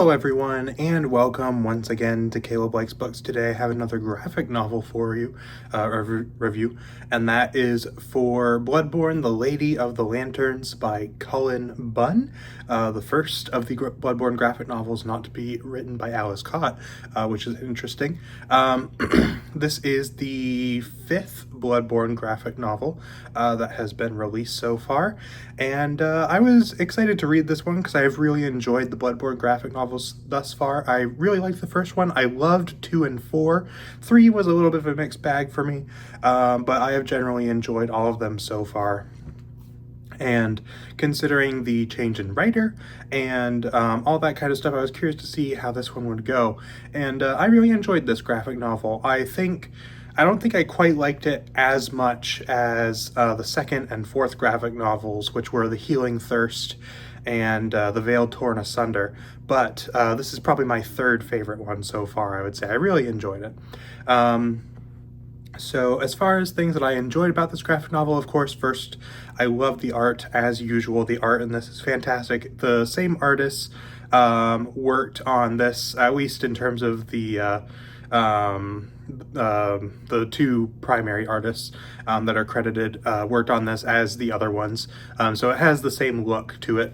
Hello everyone, and welcome once again to Caleb Likes Books. Today I have another graphic novel for you, review, and that is for Bloodborne, The Lady of the Lanterns by Cullen Bunn, the first of the Bloodborne graphic novels not to be written by Alice Cott, which is interesting. This is the fifth Bloodborne graphic novel that has been released so far, and I was excited to read this one because I've really enjoyed the Bloodborne graphic novels thus far. I really liked the first one. I loved 2 and 4. 3 was a little bit of a mixed bag for me, but I have generally enjoyed all of them so far. And considering the change in writer and all that kind of stuff, I was curious to see how this one would go. And I really enjoyed this graphic novel. I don't think I quite liked it as much as the second and fourth graphic novels, which were The Healing Thirst and The Veil Torn Asunder. But this is probably my third favorite one so far, I would say. I really enjoyed it. So as far as things that I enjoyed about this graphic novel, of course, first, I love the art as usual. The art in this is fantastic. The same artists worked on this, at least in terms of the two primary artists that are credited worked on this as the other ones. So it has the same look to it,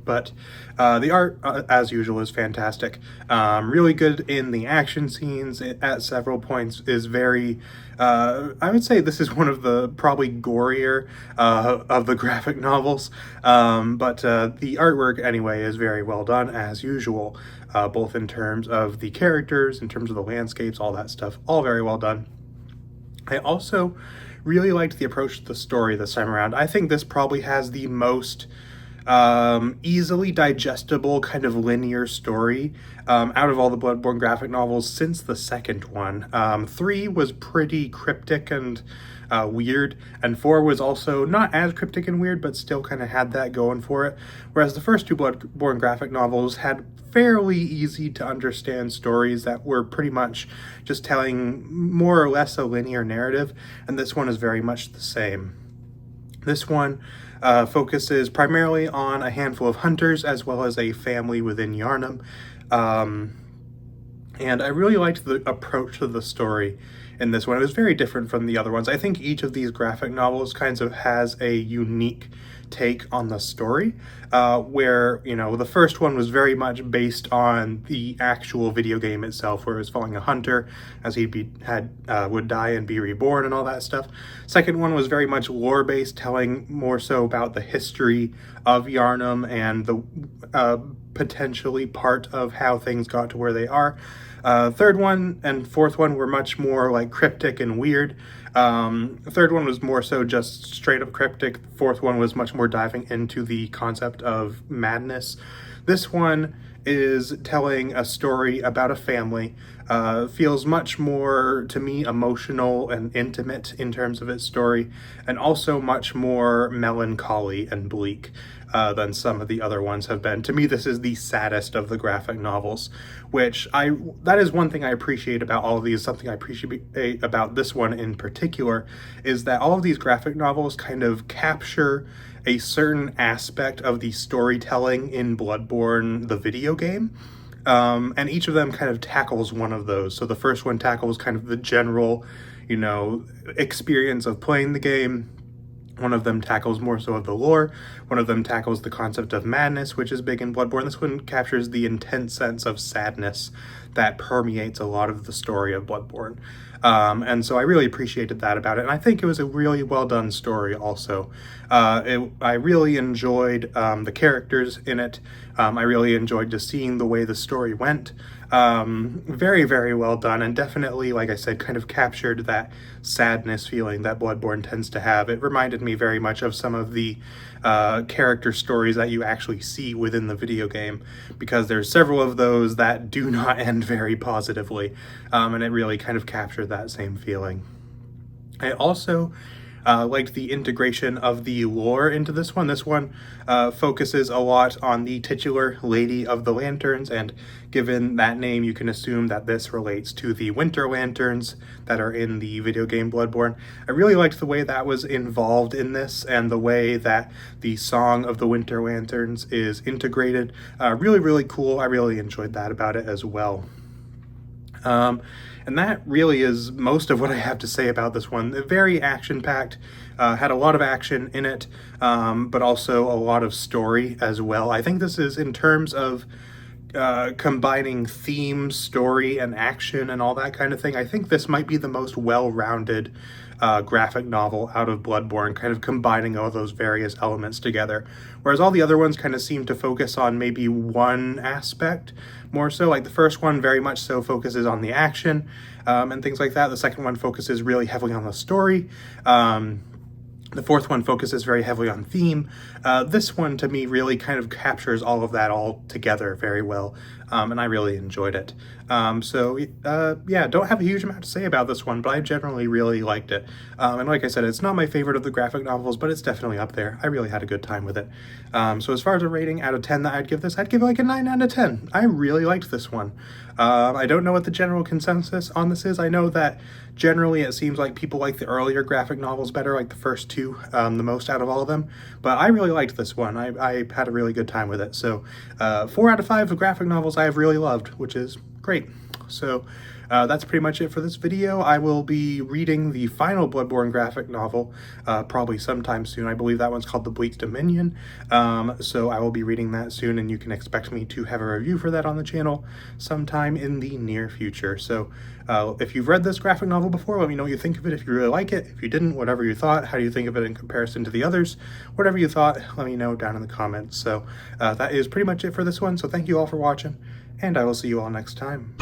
but the art, as usual, is fantastic. Really good in the action scenes. It, at several points, is very, I would say this is one of the probably gorier of the graphic novels, but the artwork anyway is very well done as usual, both in terms of the characters, in terms of the landscapes, all that stuff, all very well done. I also really liked the approach to the story this time around. I think this probably has the most easily digestible kind of linear story out of all the Bloodborne graphic novels since the second one. 3 was pretty cryptic and weird, and 4 was also not as cryptic and weird, but still kind of had that going for it, whereas the first two Bloodborne graphic novels had fairly easy to understand stories that were pretty much just telling more or less a linear narrative, and this one is very much the same. This one focuses primarily on a handful of hunters as well as a family within Yharnam, and I really liked the approach to the story in this one. It was very different from the other ones. I think each of these graphic novels kind of has a unique take on the story, where, you know, the first one was very much based on the actual video game itself, where it was following a hunter as he would die and be reborn and all that stuff. Second one was very much lore based, telling more so about the history of Yharnam and the potentially part of how things got to where they are. Third one and fourth one were much more like cryptic and weird. Third one was more so just straight up cryptic. Fourth one was much more diving into the concept of madness. This one is telling a story about a family. Feels much more, to me, emotional and intimate in terms of its story, and also much more melancholy and bleak than some of the other ones have been. To me, this is the saddest of the graphic novels, that is one thing I appreciate about all of these. Something I appreciate about this one in particular is that all of these graphic novels kind of capture a certain aspect of the storytelling in Bloodborne, the video game. And each of them kind of tackles one of those. So the first one tackles kind of the general, experience of playing the game. One of them tackles more so of the lore. One of them tackles the concept of madness, which is big in Bloodborne. This one captures the intense sense of sadness that permeates a lot of the story of Bloodborne. And so I really appreciated that about it. And I think it was a really well done story also. I really enjoyed the characters in it. I really enjoyed just seeing the way the story went. Very, very well done, and definitely, like I said, kind of captured that sadness feeling that Bloodborne tends to have. It reminded me very much of some of the character stories that you actually see within the video game, because there's several of those that do not end very positively, and it really kind of captured that same feeling. I also Liked the integration of the lore into this one. This one focuses a lot on the titular Lady of the Lanterns, and given that name, you can assume that this relates to the Winter Lanterns that are in the video game Bloodborne. I really liked the way that was involved in this, and the way that the Song of the Winter Lanterns is integrated. Really, really cool. I really enjoyed that about it as well. And that really is most of what I have to say about this one. Very action-packed, had a lot of action in it, but also a lot of story as well. I think this is, in terms of combining theme, story, and action and all that kind of thing, I think this might be the most well-rounded graphic novel out of Bloodborne, kind of combining all those various elements together. Whereas all the other ones kind of seem to focus on maybe one aspect more so. Like the first one very much so focuses on the action and things like that. The second one focuses really heavily on the story. The fourth one focuses very heavily on theme. This one, to me, really kind of captures all of that all together very well, and I really enjoyed it. Yeah, don't have a huge amount to say about this one, but I generally really liked it. And like I said, it's not my favorite of the graphic novels, but it's definitely up there. I really had a good time with it. So as far as a rating out of 10 that I'd give this, I'd give it like a 9 out of 10. I really liked this one. I don't know what the general consensus on this is. I know that generally it seems like people like the earlier graphic novels better, like the first two, the most out of all of them. But I really liked this one. I had a really good time with it. So 4 out of 5 of graphic novels I have really loved, which is great. So that's pretty much it for this video. I will be reading the final Bloodborne graphic novel probably sometime soon. I believe that one's called The Bleak Dominion. So I will be reading that soon, and you can expect me to have a review for that on the channel sometime in the near future. So if you've read this graphic novel before, let me know what you think of it. If you really like it, if you didn't, whatever you thought, how do you think of it in comparison to the others? Whatever you thought, let me know down in the comments. So that is pretty much it for this one. So thank you all for watching, and I will see you all next time.